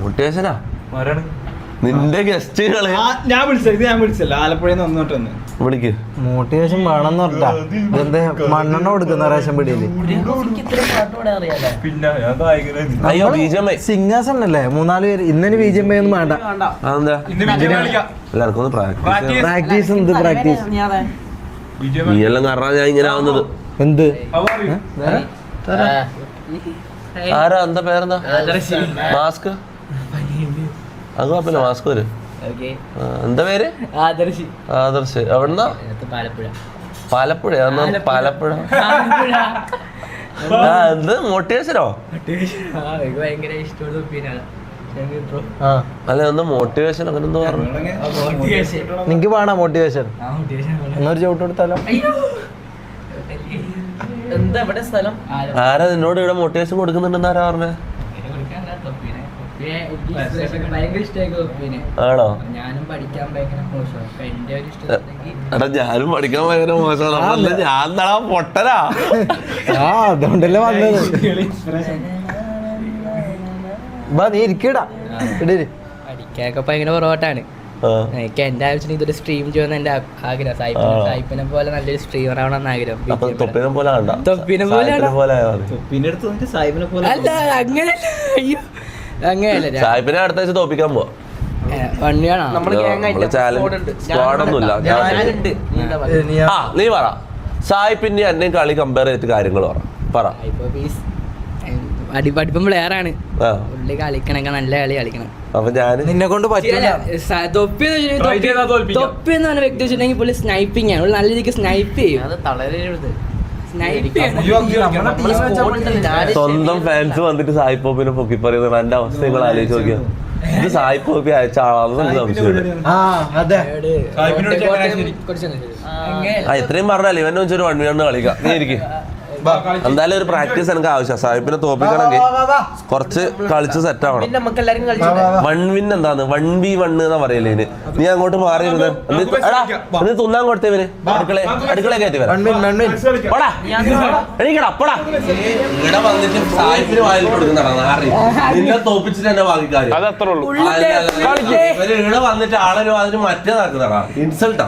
മോട്ടിവേഷനാ നിന്റെ ഗസ്റ്റുകള് ഞാൻ വിളിച്ചല്ല ആലപ്പുഴയിൽ നിന്ന് വന്നോട്ടൊന്ന് വിളിക്ക്. മോട്ടിവേഷൻ വേണമെന്ന് പറഞ്ഞാ ഇതെന്താ മണ്ണെണ്ണ കൊടുക്കുന്ന റേഷൻ പിടിയില് അയ്യോ ബിജിഎംഐ സിംഗേഴ്സ് ഉണ്ടല്ലേ 3-4 പേര്. ഇന്നിന് ബിജിഎംഐ ഒന്നും വേണ്ട. അതെന്താ എല്ലാവർക്കും ഒന്ന് പ്രാക്ടീസ് എന്ത് പ്രാക്ടീസ് നീ എല്ലാം കാരണം ഞാൻ ഇങ്ങനെ ആവുന്നത്. എന്ത് ആരാ എന്താ പേരെന്താ? മാസ്ക് അത് കുഴപ്പമില്ല, മാസ്ക് വരും. എന്താ പേര്? ആദർശ്. എവിടുന്നാ? പാലപ്പുഴ. പാലപ്പുഴ എന്ത് മോട്ടിവേഷനോ? അല്ല ഒന്ന് മോട്ടിവേഷൻ അങ്ങനെ ഒന്ന് പറഞ്ഞു. നിങ്ങക്ക് വേണോ മോട്ടിവേഷൻ? എന്നൊരു ചവിട്ട് കൊടുത്താലോ? ആരാ നിന്നോട് ഇവിടെ മോട്ടിവേഷൻ കൊടുക്കുന്നുണ്ടെന്ന് ആരാ പറഞ്ഞേ? ആണോ? എടാ ഞാനും പഠിക്കാൻ ഭയങ്കര മോശമാണ്. ഞാൻ നടാ പൊട്ടനാ. അതുകൊണ്ടല്ലേ വന്നത്. നീ ഇരിക്കടാ. പഠിക്കാനൊക്കെ ഭയങ്കര പുറകോട്ടാണ്. എനിക്ക് എന്റെ ആവശ്യത്തിന് ഇതൊരു സ്ട്രീം ചെയ്യുന്ന എന്റെ ആഗ്രഹം. സായിപ്പിനെ പോലെ നല്ലൊരു സ്ട്രീമർ ആവണമെന്ന് ആഗ്രഹം. തൊപ്പിനെ പോലെ അല്ല അങ്ങനെയല്ല. അയ്യോ അങ്ങനെയല്ല. സായിപ്പിനെ അടുത്ത ആഴ്ച തോപ്പിക്കാൻ പോവാ. നീ പറ സായിപ്പിന്റെ എന്നെ കളി കമ്പയർ ചെയ്തിട്ട് കാര്യങ്ങൾ പറ. പഠിപ്പം പ്ലെയറാണ്. പുള്ളി കളിക്കണൊക്കെ നല്ല കളി കളിക്കണം. അപ്പൊ ഞാൻ നിന്നെ കൊണ്ട് പറ്റില്ല. തൊപ്പി എന്ന് പറഞ്ഞ വ്യക്തി വെച്ചിട്ടുണ്ടെങ്കിൽ പുള്ളി സ്നൈപ്പിംഗ് ആണ്. നല്ല രീതിക്ക് സ്നൈപ്പ് ചെയ്യും. സ്വന്തം ഫാൻസ് വന്നിട്ട് സായി പോപ്പിനെ പൊക്കി പറയുന്നത് എന്റെ അവസ്ഥ നിങ്ങൾ ആലോചിച്ച് നോക്കിയാ. ഇത് സായി പോപ്പി അയച്ച ആളാണെന്ന് ഇത്രയും പറഞ്ഞാൽ ഇവനെ വെച്ചൊരു 1v1 കളിക്കാം. നീ ഇരിക്കും. എന്തായാലും ഒരു പ്രാക്ടീസ് എനിക്ക് ആവശ്യം. സാഹിബിനെ തോപ്പിക്കണമെങ്കിൽ കുറച്ച് കളിച്ച് സെറ്റ് ആവണം. 1v1 എന്താന്ന് 1v1 എന്നാ പറയല്ലേ. നീ അങ്ങോട്ട് മാറിയിരുന്നത് നീ തിന്നാൻ കൊടുത്തവന് അടുക്കള കയറ്റി വരാം. ഇവിടെ വന്നിട്ട് സാഹിബിന് വായിൽ കൊടുക്കുന്നതാണ്. നിന്നെ തോപ്പിച്ചിട്ട് എന്നെ ബാക്കിക്കാര് ഇവിടെ വന്നിട്ട് ആളൊരു അതിന് മറ്റേതാക്കുന്നതാ. ഇൻസൾട്ടാ.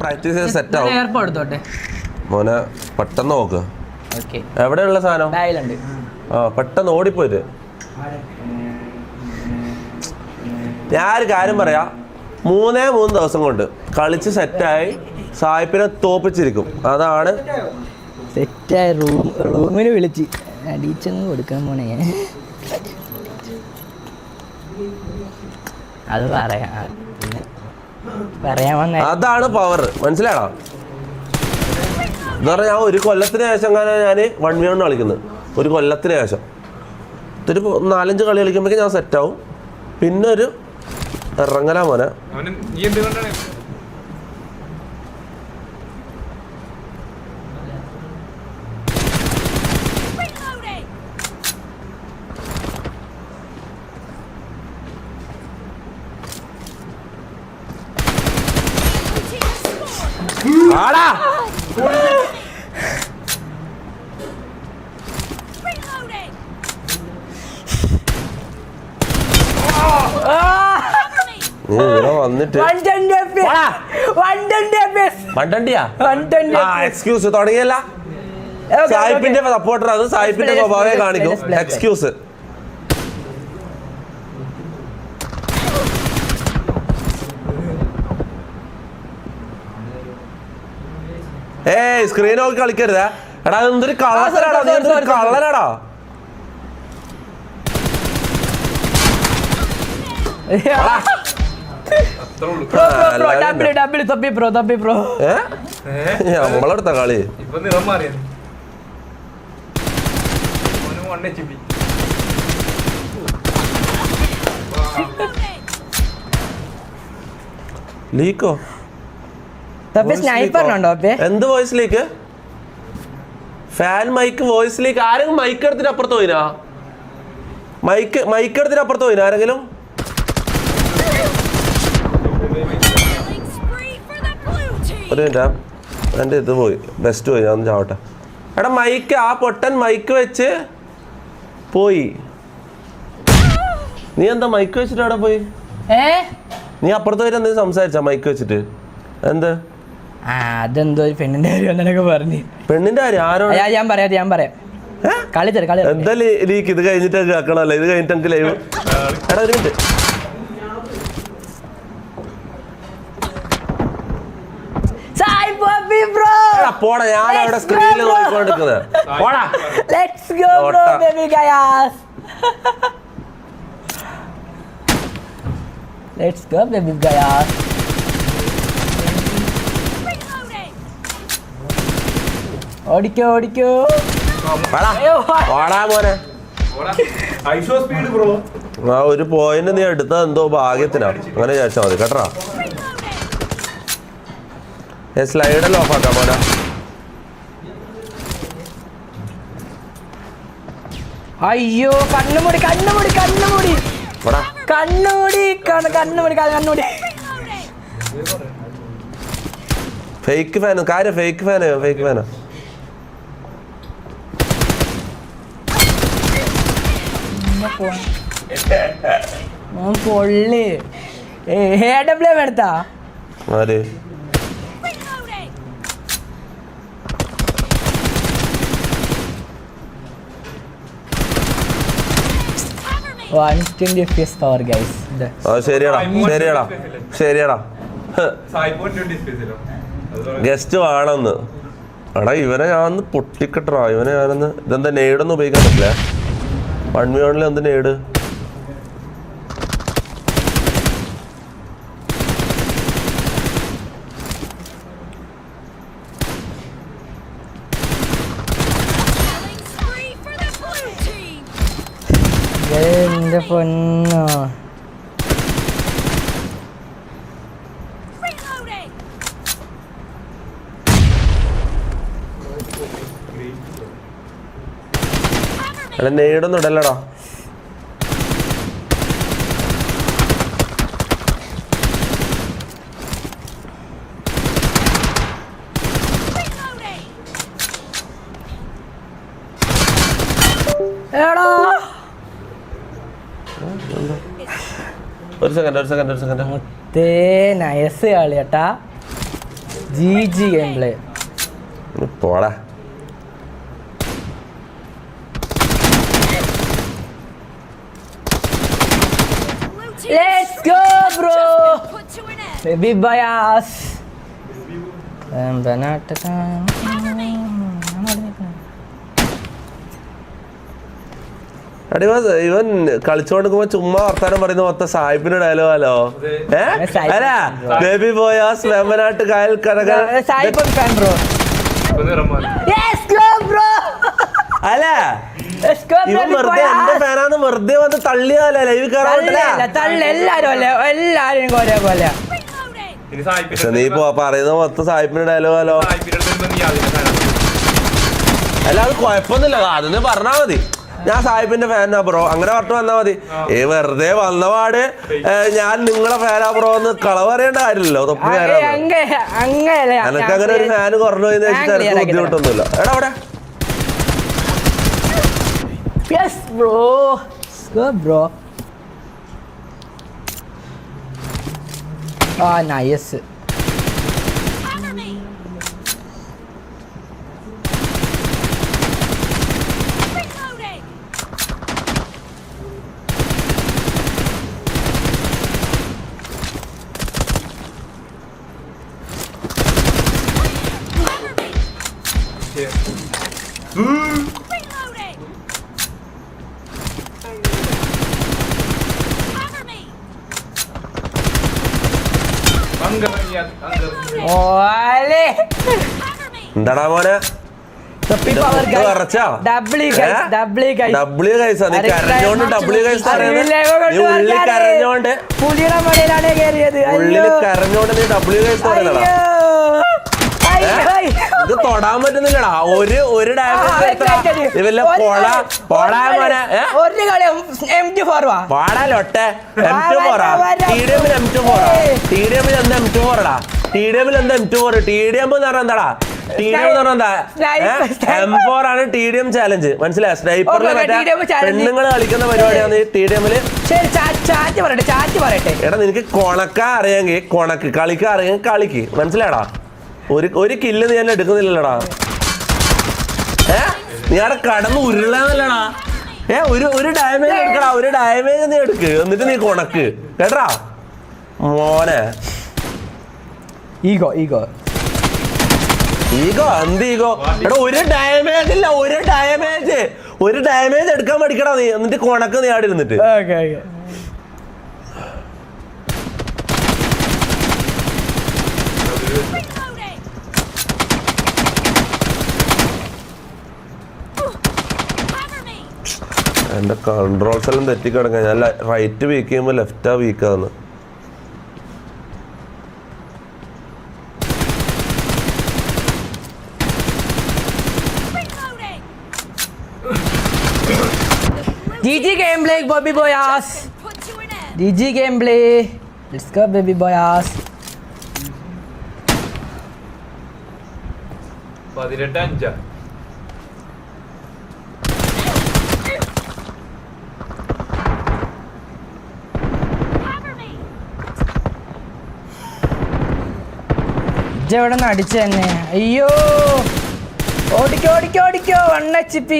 പ്രാക്ടീസ് ചെയ്ത് സെറ്റ് ആവും മോനെ. പെട്ടെന്ന് നോക്ക്. എവിടെയുള്ള സാധനം? പെട്ടെന്ന് ഓടിപ്പോയിട്ട്. ഞാനൊരു കാര്യം പറയാം. 3 ദിവസം കൊണ്ട് കളിച്ച് സെറ്റായി സായിപ്പിനെ തോപ്പിച്ചിരിക്കും. അതാണ് സെറ്റായി. റൂമിന് വിളിച്ച് അടിച്ചങ്ങ് കൊടുക്കാൻ പോണേ. അത് അതാണ് പവർ. മനസ്സിലാണോ? എന്താ പറഞ്ഞാൽ ഞാൻ 1 കൊല്ലത്തിന് ശേഷം ഞാൻ 1v1 കളിക്കുന്നത്. 1 കൊല്ലത്തിന് ശേഷം ഒരു 4-5 കളി കളിക്കുമ്പോഴേക്കും ഞാൻ സെറ്റാവും. പിന്നെ ഒരു ഇറങ്ങലാ മോനെ. ആടാ ഇവിടെ വന്നിട്ട് എക്സ്ക്യൂസ് തുടങ്ങിയല്ല. സായിപ്പിന്റെ സപ്പോർട്ടർ. അത് സായിപ്പിന്റെ സ്വഭാവം കാണിക്കും. എക്സ്ക്യൂസ്. ഏയ് സ്ക്രീൻ നോക്കി കളിക്കരുത്. എടാ എന്തൊരു കള്ളനാടാ. നീ എന്തൊരു കള്ളനാടാ. നമ്മളെടുത്ത കളി ലീക്കോ? എന്ത് voice leak? Fan mic voice leak. ആരെങ്കിലും മൈക്ക് എടുത്തിട്ട് അപ്പുറത്ത് പോയിനാ? മൈക്ക് എടുത്തിട്ട് അപ്പുറത്ത് പോയിനാ ആരെങ്കിലും? ഒരു മിനിറ്റാ എൻ്റെ ഇത് പോയി ബെസ്റ്റ് പോയി ഞാൻ ചാവട്ടെ. എടാ മൈക്ക് ആ പൊട്ടൻ മൈക്ക് വെച്ച് പോയി. നീ എന്താ മൈക്ക് വെച്ചിട്ട് അവിടെ പോയി? നീ അപ്പുറത്ത് വരെ എന്തെങ്കിലും സംസാരിച്ചാ മൈക്ക് വെച്ചിട്ട്? എന്ത് അതെന്തോ ഒരു പെണ്ണിന്റെ കാര്യം പറഞ്ഞു. പെണ്ണിന്റെ കാര്യം ആരോട്? ഞാൻ പറയാം കളി കളി എന്താ ലീക്ക്? ഇത് കഴിഞ്ഞിട്ട് കേൾക്കണല്ലോ, ഇത് കഴിഞ്ഞിട്ട് എനിക്ക് ലൈവ്. എടാ ഒരു മിനിറ്റ്. പോടാ, ഞാൻ അവിടെ സ്ക്രീനിൽ നോക്കിക്കൊണ്ടിരിക്കുന്നത്. പോടാ. Let's go bro baby guys. Let's go baby guys. ഓടിക്കോ പോടാ മോനെ. ആ ഒരു പോയിന്റ് നീ എടുത്തത് എന്തോ ഭാഗ്യത്തിനാ, അങ്ങനെ ചോദിച്ചാൽ മതി കേട്ടോ. സ്ലൈഡെല്ലാം ഓഫ് ആക്കാം മോനെ. അയ്യോ കണ്ണുമൂടി ഫേക്ക് ഫാനോ കാര്യം? ഫേക്ക് ഫാനോ? പൊള്ളി എടുത്താ ആര്? 120 FPS power guys. ശരിയാടാ ഗസ്റ്റ് വേണമെന്ന്. എടാ ഇവനെ ഞാനൊന്ന് പൊട്ടിക്കട്ടാ. ഞാനൊന്ന് ഇതെന്താ നെയ്ഡൊന്നും ഉപയോഗിക്കാൻ പറ്റില്ല. 1v1 എന്ത് നെയ്ഡ്? എന്റെ പൊന്നോ. അല്ല നെയ്ഡൊന്നും ഇടല്ലടാ. ഒരു സെക്കൻഡ്. നൈസ് കളി കേട്ടാ. GG game play. പോടാ. Let's go bro baby bias. ഇവൻ കളിച്ചോണ്ടിരിക്കുമ്പോ ചുമ്മാ വർത്താനം പറയുന്ന മൊത്തം സാഹിബിന്റെ ഡയലോഗാലോ. അല്ല ബേബി ബോയാസ് വെമ്പനാട്ട് കായൽ കരകൾ. അല്ല ഇവൻ വെറുതെ എന്റെ ഫാനാന്ന് വെറുതെ വന്ന് തള്ളിയാലേ ലൈവ് കയറാൻ. നീ പറയുന്ന മൊത്തം സാഹിബിന്റെ ഡയലോഗാലോ. അല്ല അത് കുഴപ്പമൊന്നുമില്ല, അതൊന്ന് പറഞ്ഞാ മതി. ഞാൻ സാഹിബിന്റെ ഫാനാ ബ്രോ, അങ്ങനെ പറഞ്ഞു വന്നാ മതി. വെറുതെ വന്നപാട് ഞാൻ നിങ്ങളെ ഫാനാ ബ്രോ എന്ന് കളവ് അറിയേണ്ട കാര്യമില്ലല്ലോ. തൊപ്പി എനക്ക് അങ്ങനെ ഒരു ഫാന് കുറഞ്ഞു പോയി വെച്ചിട്ട് ബുദ്ധിമുട്ടൊന്നുമില്ല. എടാ അവിടെ നൈസ്. എന്താടാ മോനെ ഇത് തൊടാൻ പറ്റുന്നില്ലടാ. ഒരു ഡാമേജ് പാടാലോട്ടെ. M24 TDM-ൽ M24 TDM-ൽ എന്താ M24ടാ? TDM എന്താ M24? TDM എന്ന് പറഞ്ഞാൽ എന്താടാ? TDM എന്ന് പറഞ്ഞാൽ എന്താ? M4 ആണ് TDM ചാലഞ്ച്. മനസ്സിലായോ? സ്നൈപ്പറിൽ പെണ്ണുങ്ങൾ കളിക്കുന്ന പരിപാടിയാണ് ഈ TDM-ല്. എടാ നിനക്ക് കൊണക്ക അറിയാമെങ്കിൽ കൊണക്ക്, കളിക്ക അറിയാമെങ്കിൽ കളിക്ക്. മനസ്സിലാടാ? ഒരു കില്ല് നീ എന്നെ എടുക്കുന്നില്ലടാ. നീ അവിടെ കടന്ന് ഉരുളാന്നല്ലടാ. ഒരു ഡാമേജ് എടുക്കടാ, ഒരു ഡാമേജ് നീ എടുക്ക്, എന്നിട്ട് നീ കൊണക്ക് കേട്ടാ മോനെ. ഈഗോ എന്ത് ഈഗോ? എടാ ഒരു ഡാമേജ് ഇല്ല, ഒരു ഡാമേജ് എടുക്കാൻ പഠിക്കടാ നീ, എന്നിട്ട് കൊണക്ക് നീ അവിടെ ഇരുന്നിട്ട്. എന്റെ കൺട്രോൾസ് എല്ലാം തെറ്റിക്കിടക്കാൻ. ഞാൻ റൈറ്റ് വീക്ക് ചെയ്യുമ്പോ ലെഫ്റ്റാ വീക്കാന്ന്. GG gameplay Bobby Boyas. GG gameplay. Let's go baby boyas. 18-5. എവിടെ നിന്ന് അടിച്ചു തന്നെ? അയ്യോ ഓടിക്കോ 1 HP.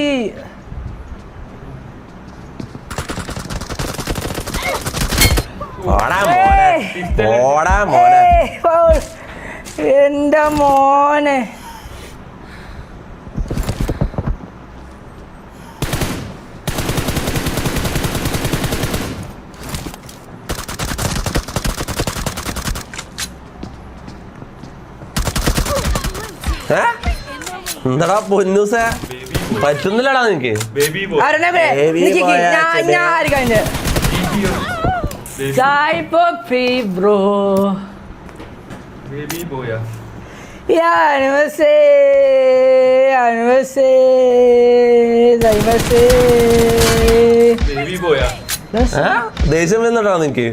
എന്റെ മോനെ എന്താടാ പൊന്നൂസേ, പറ്റുന്നില്ലടാ നിനക്ക്. ബ്രോ ദേഷ്യം വരുന്നുണ്ടോ നിനക്ക്?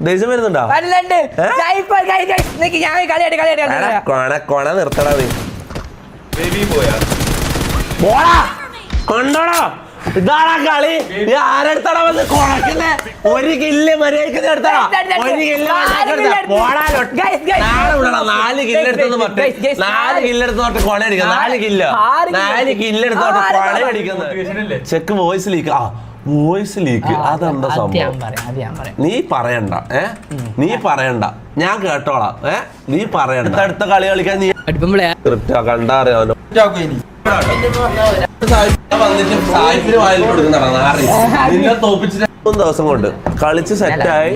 ദേഷ്യം വരുന്നുണ്ടോ? കൊണ നിർത്തടാ നീ. കൊണ്ടോടാ, ഇതാടാ കളി. നീ ആരെടുത്തടാ വന്ന് കൊണക്കുന്നേ? ഒരു കില്ല് മര്യാദക്ക് എടുത്തടാ, ഒരു കില്ല് പോടാ. 4 കില്ലെടുത്തെന്ന് പറഞ്ഞ 4 കില്ലെടുത്തോട്ട് കൊണ അടിക്കുന്നത്. 4 കില്ലെടുത്തോട്ട് കൊണ അടിക്കുന്നത്. Check voice leak. Voice leak അതെന്താ സംഭവം? നീ പറയണ്ട, നീ പറയണ്ട, ഞാൻ കേട്ടോളാം. നീ പറയണ്ട. അടുത്ത കളി കളിക്കാൻ നീ കണ്ടാ അറിയാമല്ലോ. ദിവസം കൊണ്ട് കളിച്ച് സെറ്റായി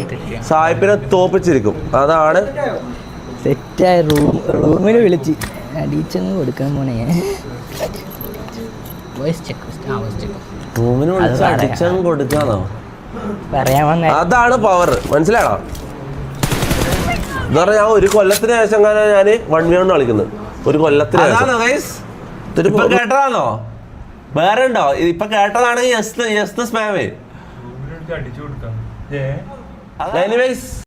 സായിപ്പിനെ തോപ്പിച്ചിരിക്കും. അതാണ് സെറ്റായി. റൂമിൽ വിളിച്ച് അടിച്ചെന്ന് കൊടുക്കാൻ പോണേ. റൂമിന് വിളിച്ച് അടിച്ചങ്ങ് കൊടുക്കാന്നോ? പറയാൻ വന്ന അതാണ് പവർ. മനസ്സിലാണോ? എന്ന് പറഞ്ഞാൽ ഒരു കൊല്ലത്തിന് ശേഷം ഞാൻ 1v1 കളിക്കുന്നത്. ഒരു കൊല്ലത്തിന് കേട്ടതാണോ? വേറെ ഉണ്ടോ? ഇപ്പൊ കേട്ടതാണെങ്കിൽ സ്പാമേ. എനിവേസ്